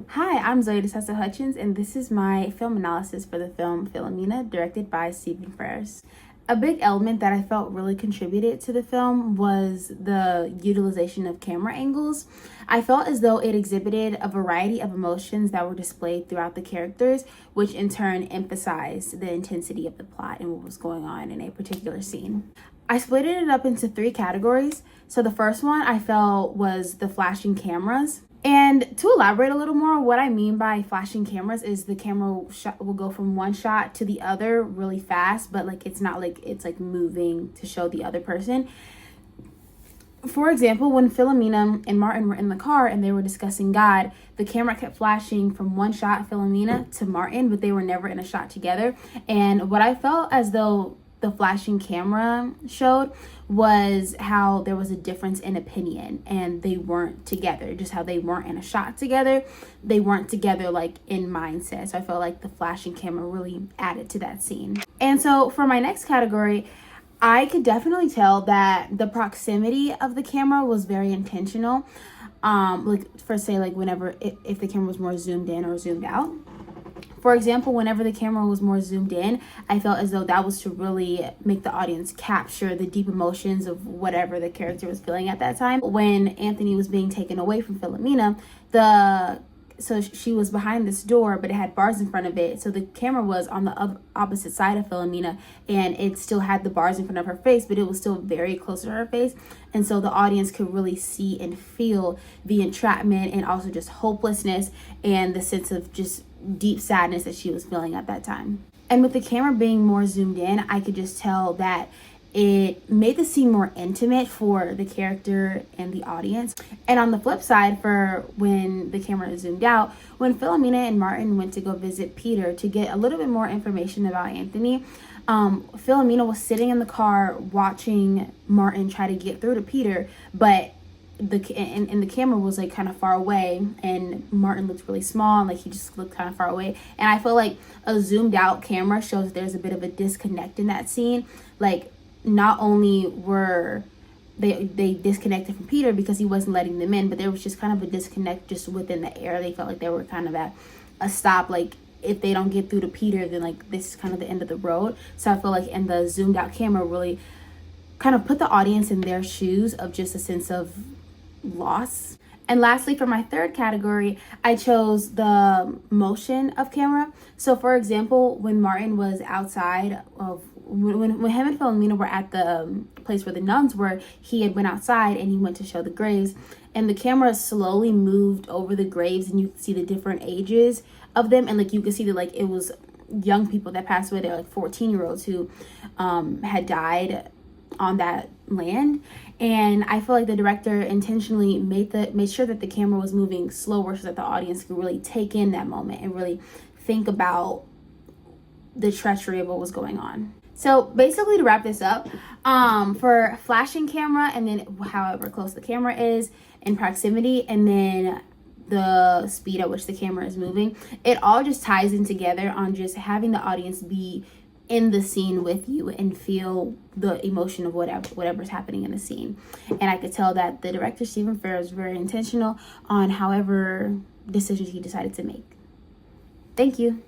Hi, I'm Zoe DeSessa Hutchins, and this is my film analysis for the film Philomena, directed by Stephen Frears. A big element that I felt really contributed to the film was the utilization of camera angles. I felt as though it exhibited a variety of emotions that were displayed throughout the characters, which in turn emphasized the intensity of the plot and what was going on in a particular scene. I split it up into three categories. So the first one I felt was the flashing cameras. And to elaborate a little more, what I mean by flashing cameras is the camera will go from one shot to the other really fast, but like it's not like it's like moving to show the other person. For example, when Philomena and Martin were in the car and they were discussing God, the camera kept flashing from one shot Philomena to Martin, but they were never in a shot together. And what I felt as though the flashing camera showed was how there was a difference in opinion and they weren't together, just how they weren't in a shot together. They weren't together like in mindset. So I felt like the flashing camera really added to that scene. And so for my next category, I could definitely tell that the proximity of the camera was very intentional. Like for say like whenever if the camera was more zoomed in or zoomed out. For example, whenever the camera was more zoomed in, I felt as though that was to really make the audience capture the deep emotions of whatever the character was feeling at that time. When Anthony was being taken away from Philomena, so she was behind this door, but it had bars in front of it. So the camera was on the opposite side of Philomena, and it still had the bars in front of her face, but it was still very close to her face. And so the audience could really see and feel the entrapment and also just hopelessness and the sense of just deep sadness that she was feeling at that time. And with the camera being more zoomed in, I could just tell that it made the scene more intimate for the character and the audience. And on the flip side, for when the camera is zoomed out, when Philomena and Martin went to go visit Peter to get a little bit more information about Anthony, Philomena was sitting in the car watching Martin try to get through to Peter, but the camera was like kind of far away and Martin looked really small and like he just looked kind of far away. And I feel like a zoomed out camera shows there's a bit of a disconnect in that scene. Like not only were they disconnected from Peter because he wasn't letting them in, but there was just kind of a disconnect just within the air. They felt like they were kind of at a stop, like if they don't get through to Peter, then like this is kind of the end of the road. So I feel like in the zoomed out camera really kind of put the audience in their shoes of just a sense of loss. And lastly, for my third category, I chose the motion of camera. So for example, when Martin was outside of when him and Philomena were at the place where the nuns were, he had went outside and he went to show the graves, and the camera slowly moved over the graves and you could see the different ages of them, and like you could see that like it was young people that passed away. They're like 14-year-olds who had died on that land. And I feel like the director intentionally made sure that the camera was moving slower so that the audience could really take in that moment and really think about the treachery of what was going on. So basically, to wrap this up, for flashing camera and then however close the camera is in proximity and then the speed at which the camera is moving, it all just ties in together on just having the audience be in the scene with you and feel the emotion of whatever's happening in the scene. And I could tell that the director Stephen Frears was very intentional on however decisions he decided to make. Thank you.